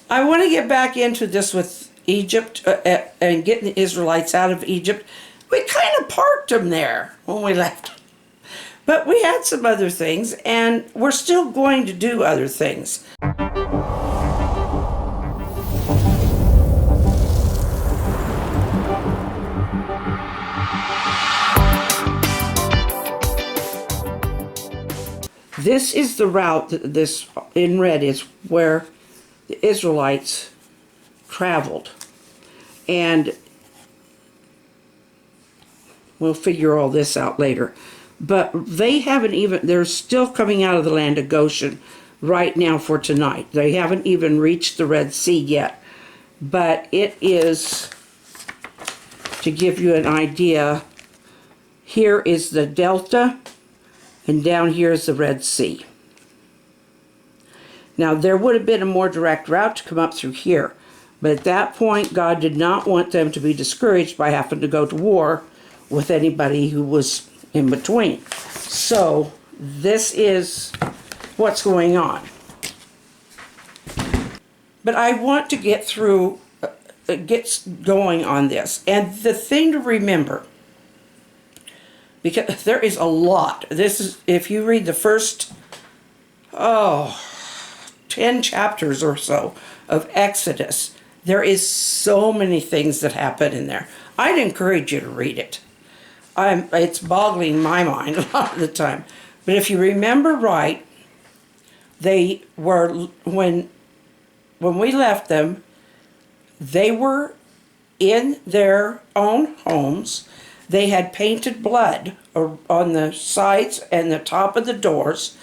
I want to get back into this with Egypt and getting the Israelites out of Egypt. We kind of parked them there when we left. But we had some other things, and we're still going to do other things. This is the route, this in red is where the Israelites traveled. And we'll figure all this out later. But they haven't even, they're still coming out of the land of Goshen right now for tonight. They haven't even reached the Red Sea yet. But it is, to give you an idea, here is the Delta, and down here is the Red Sea. Now, there would have been a more direct route to come up through here. But at that point, God did not want them to be discouraged by having to go to war with anybody who was in between. So, this is what's going on. But I want to get through, get going on this. And the thing to remember, because there is a lot. This is, if you read the first, 10 chapters or so of Exodus, there is so many things that happen in there. I'd encourage you to read it. It's boggling my mind a lot of the time. But if you remember right, they were, when we left them, they were in their own homes. They had painted blood on the sides and the top of the doors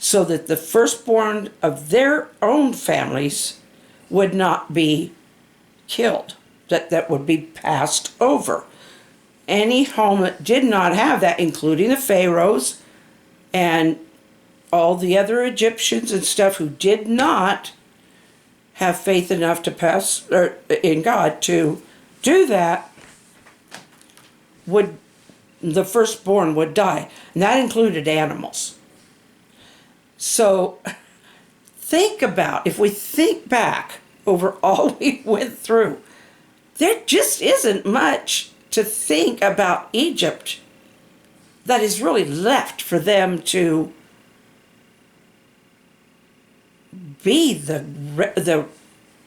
so that the firstborn of their own families would not be killed, that would be passed over. Any home that did not have that, including the pharaohs and all the other Egyptians and stuff who did not have faith enough to pass in God to do that, the firstborn would die. And that included animals. So if we think back over all we went through, there just isn't much to think about Egypt that is really left for them to be the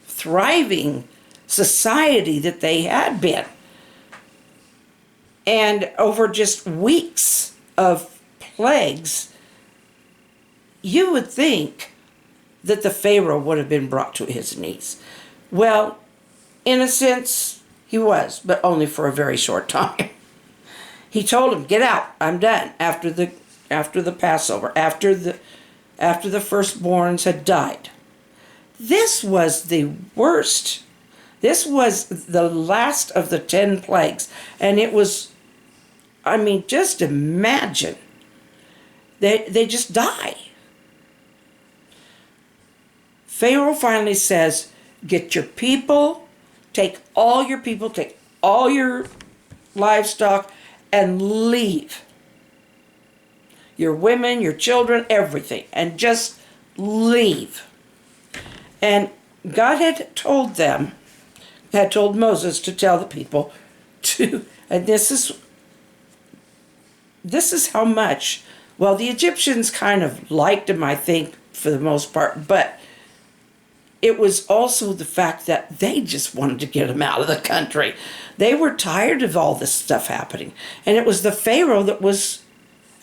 thriving society that they had been. And over just weeks of plagues, you would think that the Pharaoh would have been brought to his knees. Well, in a sense, he was, but only for a very short time. He told him, "Get out, I'm done," after the Passover, after the firstborns had died. This was the worst. This was the last of the 10 plagues. And it was, just imagine. They just die. Pharaoh finally says, "Get your people, take all your livestock, and leave. Your women, your children, everything, and just leave." And God had told Moses to tell the people and this is how much, well, the Egyptians kind of liked him, I think, for the most part, but it was also the fact that they just wanted to get him out of the country. They were tired of all this stuff happening. And it was the Pharaoh that was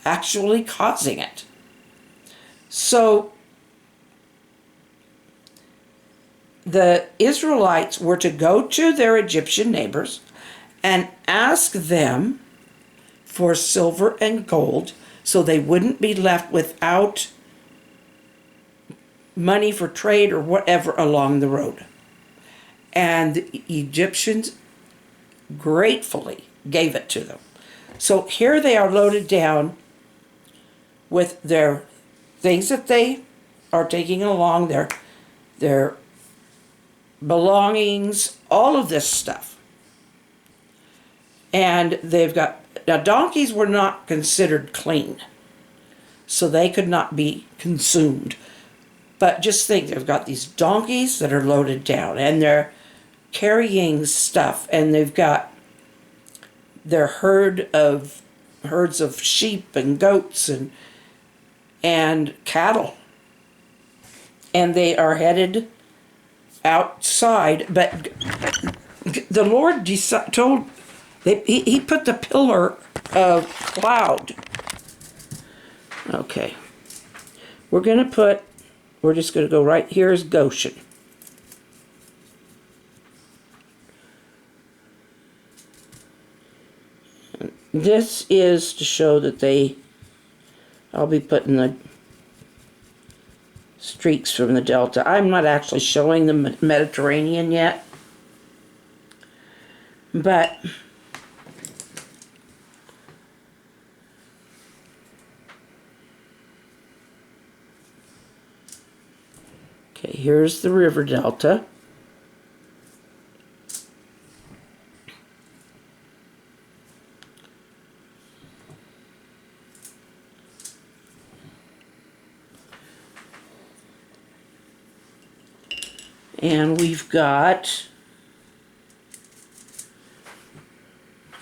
actually causing it. So the Israelites were to go to their Egyptian neighbors and ask them for silver and gold so they wouldn't be left without money for trade or whatever along the road. And the Egyptians gratefully gave it to them. So here they are loaded down with their things that they are taking along, their belongings, all of this stuff. And they've got, now donkeys were not considered clean, so they could not be consumed. But just think, they've got these donkeys that are loaded down, and they're carrying stuff, and they've got their herds of sheep and goats and cattle. And they are headed outside, but the Lord he put the pillar of cloud. Okay. We're just going to go right here is Goshen. This is to show that I'll be putting the streaks from the Delta. I'm not actually showing the Mediterranean yet, but okay, here's the river Delta. And we've got,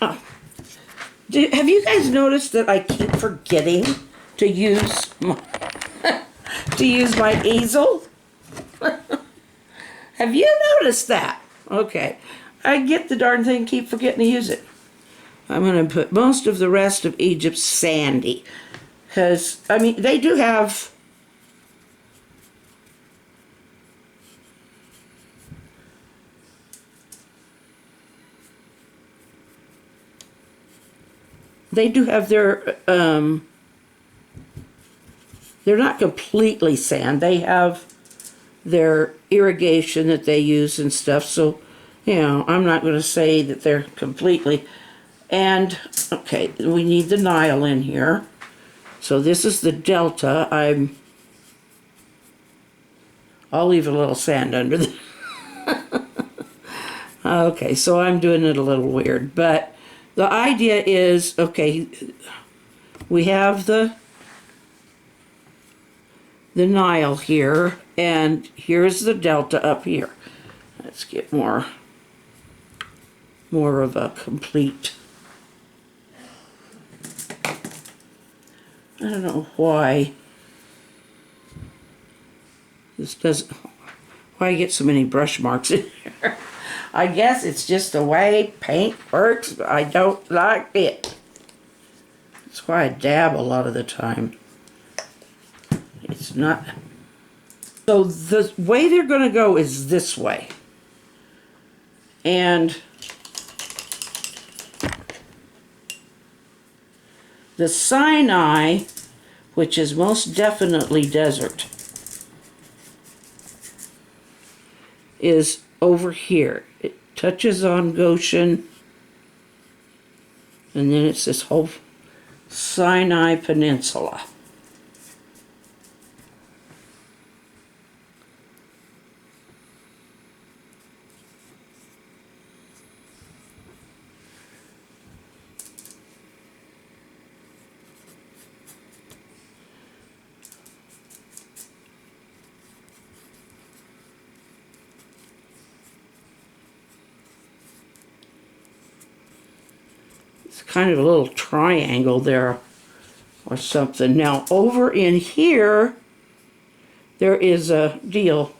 have you guys noticed that I keep forgetting to use my easel? Have you noticed that? Okay, I get the darn thing, keep forgetting to use it. I'm going to put most of the rest of Egypt sandy, because, I mean, they do have their, they're not completely sand. They have their irrigation that they use and stuff. So, you know, I'm not going to say that they're completely. And, okay, we need the Nile in here. So this is the Delta. I'll leave a little sand under the... Okay, so I'm doing it a little weird, but the idea is, okay, we have the Nile here, and here's the Delta up here. Let's get more of a complete... I don't know why this doesn't... Why I get so many brush marks in here. I guess it's just the way paint works, but I don't like it. That's why I dab a lot of the time. It's not... So the way they're going to go is this way. And the Sinai, which is most definitely desert, is over here. It touches on Goshen, and then it's this whole Sinai Peninsula. Kind of a little triangle there or something. Now over in here there is a deal.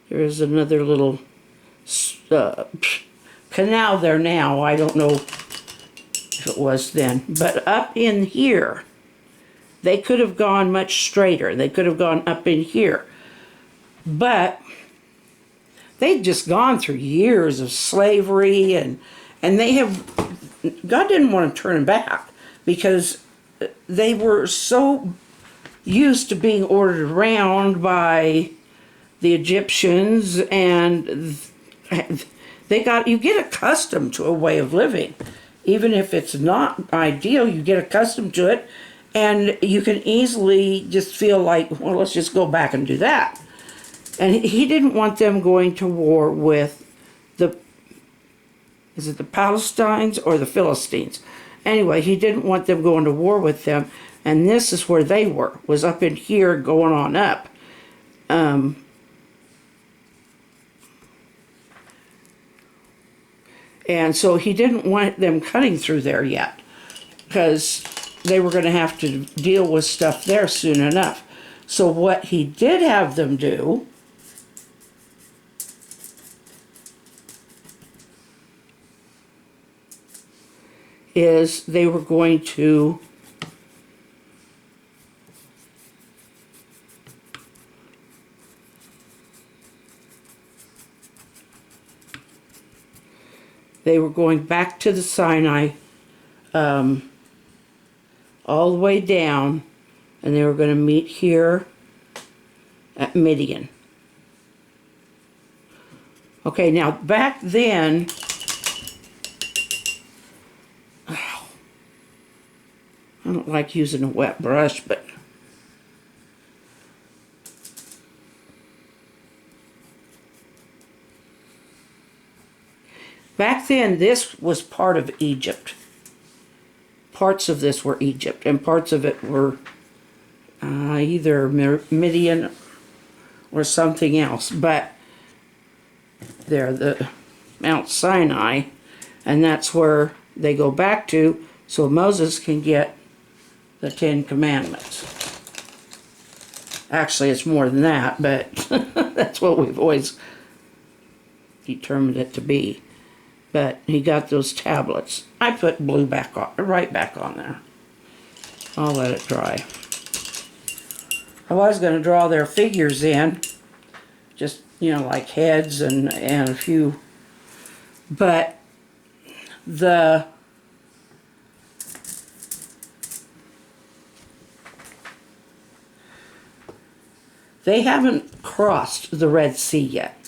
There is another little canal there now. I don't know if it was then, but up in here they could have gone much straighter. They could have gone up in here. But they'd just gone through years of slavery, and they have, God didn't want to turn them back because they were so used to being ordered around by the Egyptians, and you get accustomed to a way of living. Even if it's not ideal, you get accustomed to it, and you can easily just feel like, well, let's just go back and do that. And he didn't want them going to war with Is it the Palestinians or the Philistines? Anyway, he didn't want them going to war with them, and this is where they were, was up in here going on up. And so he didn't want them cutting through there yet, because they were going to have to deal with stuff there soon enough. So what he did have them do is they were going to going back to the Sinai, all the way down, and they were going to meet here at Midian. Okay, now back then, I don't like using a wet brush, but back then this was part of Egypt. Parts of this were Egypt, and parts of it were either Midian or something else. But they're the Mount Sinai, and that's where they go back to, so Moses can get the 10 Commandments. Actually, it's more than that, but that's what we've always determined it to be. But he got those tablets. I put blue back on, right back on there. I'll let it dry. I was going to draw their figures in, just, you know, like heads and a few, but they haven't crossed the Red Sea yet.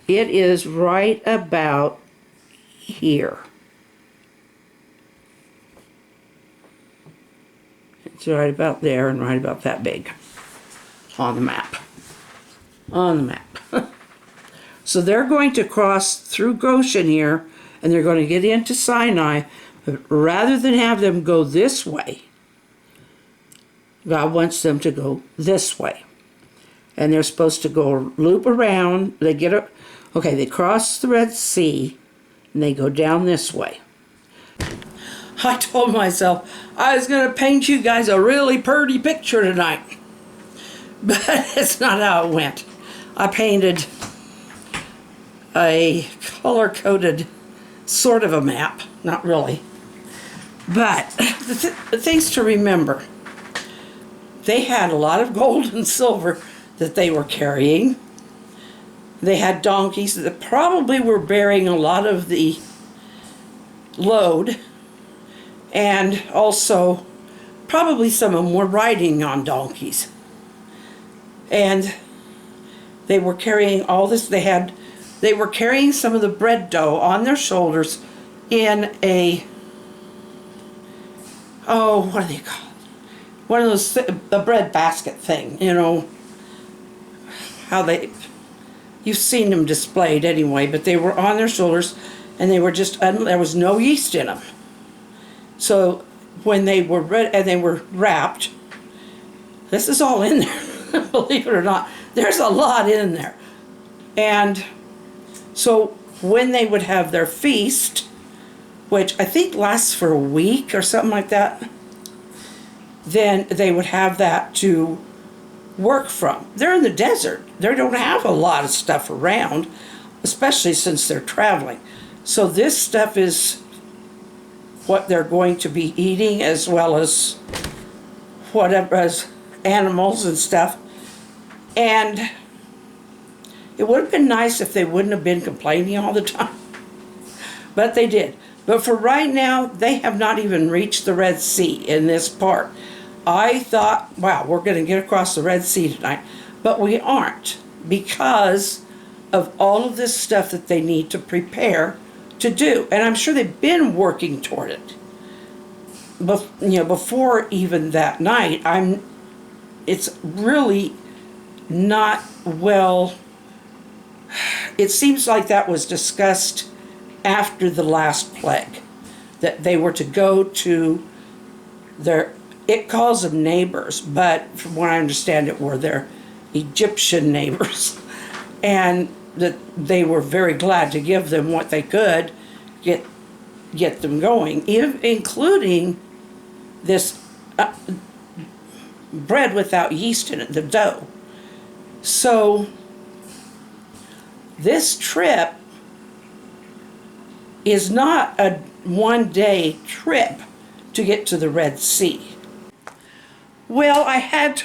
It is right about here. It's right about there and right about that big on the map. On the map. So they're going to cross through Goshen here, and they're going to get into Sinai, but rather than have them go this way, God wants them to go this way. And they're supposed to go loop around. They cross the Red Sea, and they go down this way. I told myself I was going to paint you guys a really pretty picture tonight. But it's not how it went. I painted a color-coded sort of a map. Not really. But the things to remember. They had a lot of gold and silver that they were carrying. They had donkeys that probably were bearing a lot of the load. And also, probably some of them were riding on donkeys. And they were carrying all this. They were carrying some of the bread dough on their shoulders in a, what do they call it? One of those, the bread basket thing, you know, you've seen them displayed anyway, but they were on their shoulders, and they were just, there was no yeast in them. So when they were they were wrapped, this is all in there, believe it or not. There's a lot in there. And so when they would have their feast, which I think lasts for a week or something like that, then they would have that to work from. They're in the desert. They don't have a lot of stuff around, especially since they're traveling. So this stuff is what they're going to be eating, as well as whatever, as animals and stuff. And it would have been nice if they wouldn't have been complaining all the time. But they did. But for right now, they have not even reached the Red Sea in this part. I thought, wow, we're going to get across the Red Sea tonight. But we aren't, because of all of this stuff that they need to prepare to do. And I'm sure they've been working toward it. Before even that night, it's really not well. It seems like that was discussed after the last plague, that they were to go to their, it calls them neighbors, but from what I understand it were their Egyptian neighbors. And that they were very glad to give them what they could get them going, including this bread without yeast in it, the dough. So this trip is not a one-day trip to get to the Red Sea. Well, I had to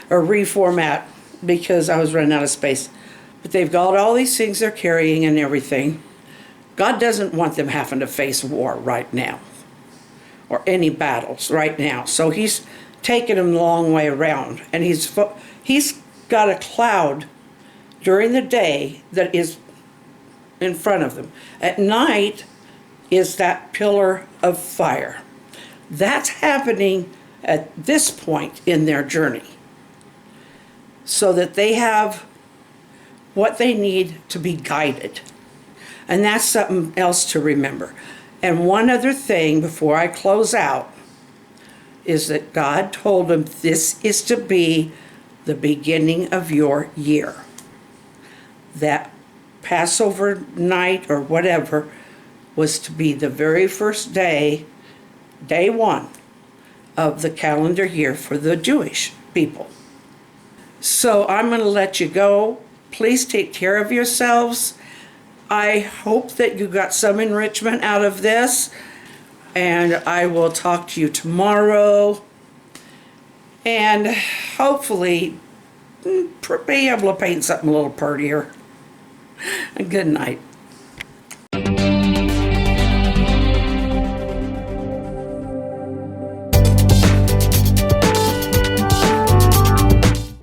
reformat because I was running out of space. But they've got all these things they're carrying and everything. God doesn't want them having to face war right now, or any battles right now. So he's taken them the long way around, and he's got a cloud during the day that is in front of them. At night is that pillar of fire. That's happening at this point in their journey, so that they have what they need to be guided. And that's something else to remember. And one other thing before I close out is that God told them this is to be the beginning of your year. That Passover night or whatever was to be the very first day, day one of the calendar year for the Jewish people. So I'm going to let you go. Please take care of yourselves. I hope that you got some enrichment out of this, and I will talk to you tomorrow, and hopefully be able to paint something a little prettier. Good night.